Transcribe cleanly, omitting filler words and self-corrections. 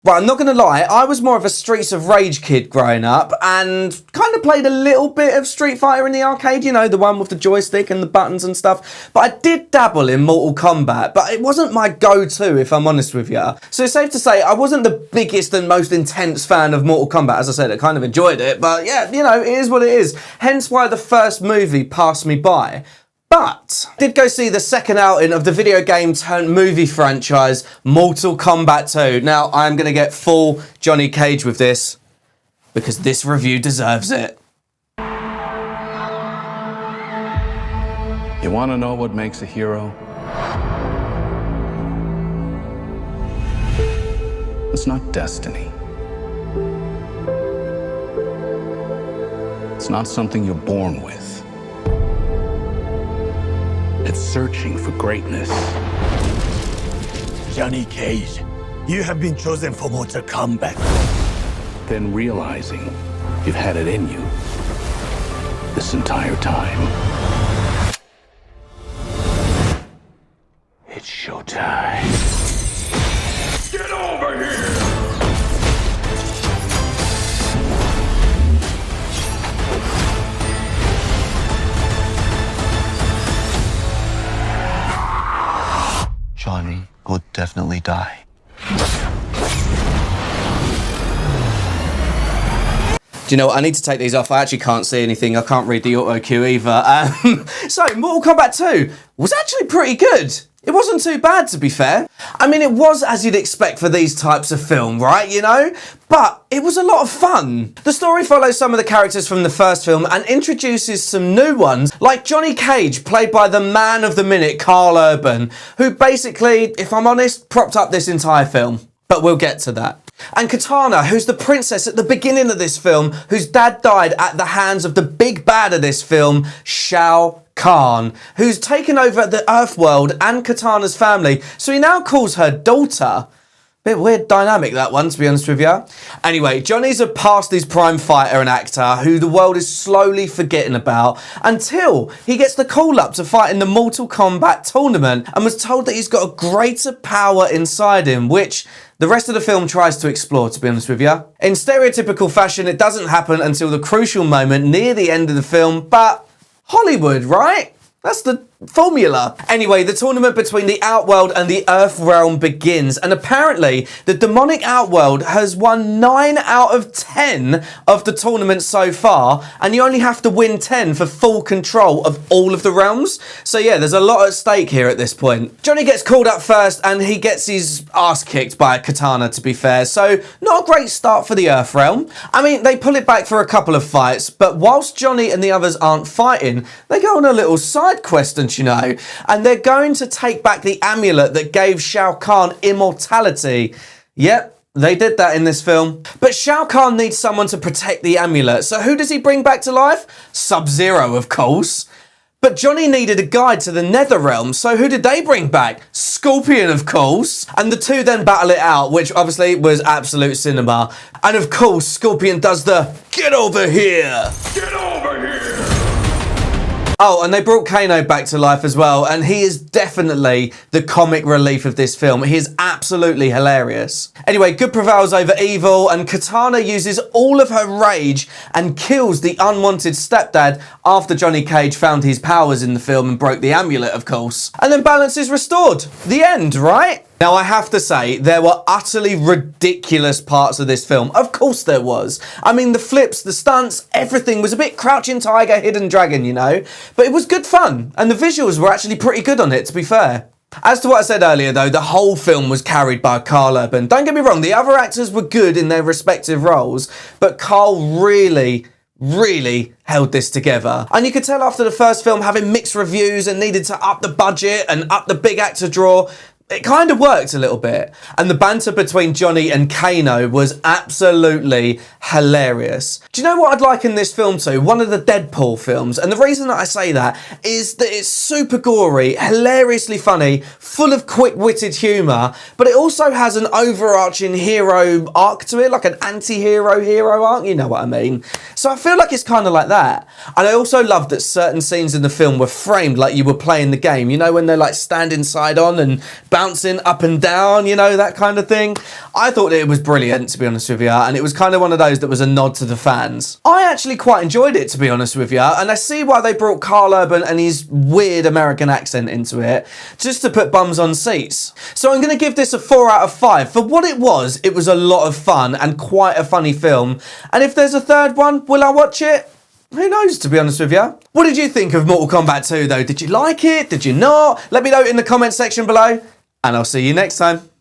Right, I'm not going to lie, I was more of a Streets of Rage kid growing up and kind of played a little bit of Street Fighter in the arcade, you know, the one with the joystick and the buttons and stuff. But I did dabble in Mortal Kombat, but it wasn't my go-to, if I'm honest with you. So it's safe to say I wasn't the biggest and most intense fan of Mortal Kombat. As I said, I kind of enjoyed it, but yeah, you know, it is what it is. Hence why the first movie passed me by. But I did go see the second outing of the video game turned movie franchise, Mortal Kombat 2. Now, I'm going to get full Johnny Cage with this, because this review deserves it. You want to know what makes a hero? It's not destiny. It's not something you're born with. It's searching for greatness. Johnny Cage, you have been chosen for Mortal Kombat. Then realizing you've had it in you this entire time. It's showtime. Get over here! Johnny will definitely die. Do you know what? I need to take these off. I actually can't see anything. I can't read the auto cue either. So, Mortal Kombat 2 was actually pretty good. It wasn't too bad, to be fair. I mean, it was as you'd expect for these types of film, right, you know? But it was a lot of fun. The story follows some of the characters from the first film and introduces some new ones, like Johnny Cage, played by the man of the minute, Karl Urban, who basically, if I'm honest, propped up this entire film. But we'll get to that. And Katana, who's the princess at the beginning of this film, whose dad died at the hands of the big bad of this film, Shao Kahn, who's taken over the Earth world and Katana's family, so he now calls her daughter. Bit weird dynamic, that one, to be honest with you. Anyway, Johnny's a past his prime fighter and actor who the world is slowly forgetting about until he gets the call up to fight in the Mortal Kombat tournament and was told that he's got a greater power inside him, which the rest of the film tries to explore, to be honest with you. In stereotypical fashion, it doesn't happen until the crucial moment near the end of the film, but Hollywood, right? That's the formula. Anyway, the tournament between the Outworld and the Earth realm begins, and apparently the demonic Outworld has won 9 out of 10 of the tournament so far, and you only have to win 10 for full control of all of the realms. So yeah, there's a lot at stake here at this point. Johnny gets called up first, and he gets his ass kicked by a katana, to be fair, so not a great start for the Earth realm. I mean, they pull it back for a couple of fights, but whilst Johnny and the others aren't fighting, they go on a little side quest, you know, and they're going to take back the amulet that gave Shao Kahn immortality. Yep, they did that in this film. But Shao Kahn needs someone to protect the amulet, so who does he bring back to life? Sub-Zero, of course. But Johnny needed a guide to the Nether Realm, so who did they bring back? Scorpion, of course. And the two then battle it out, which obviously was absolute cinema. And of course, Scorpion does the, "Get over here! Get over here!" Oh, and they brought Kano back to life as well, and he is definitely the comic relief of this film. He is absolutely hilarious. Anyway, good prevails over evil, and Katana uses all of her rage and kills the unwanted stepdad after Johnny Cage found his powers in the film and broke the amulet, of course. And then balance is restored. The end, right? Now, I have to say, there were utterly ridiculous parts of this film. Of course there was. I mean, the flips, the stunts, everything was a bit Crouching Tiger, Hidden Dragon, you know? But it was good fun, and the visuals were actually pretty good on it, to be fair. As to what I said earlier, though, the whole film was carried by Karl Urban. Don't get me wrong, the other actors were good in their respective roles, but Karl really held this together. And you could tell after the first film having mixed reviews and needed to up the budget and up the big actor draw, it kind of worked a little bit. And the banter between Johnny and Kano was absolutely hilarious. Do you know what I'd liken this film to? One of the Deadpool films. And the reason that I say that is that it's super gory, hilariously funny, full of quick-witted humour, but it also has an overarching hero arc to it, like an anti-hero hero arc, you know what I mean? So I feel like it's kind of like that. And I also love that certain scenes in the film were framed like you were playing the game. You know, when they're like standing side on and bouncing up and down, you know, that kind of thing. I thought it was brilliant, to be honest with you, and it was kind of one of those that was a nod to the fans. I actually quite enjoyed it, to be honest with you, and I see why they brought Karl Urban and his weird American accent into it, just to put bums on seats. So I'm going to give this a 4 out of 5. For what it was a lot of fun and quite a funny film, and if there's a third one, will I watch it? Who knows, to be honest with you. What did you think of Mortal Kombat 2 though? Did you like it? Did you not? Let me know in the comment section below, and I'll see you next time.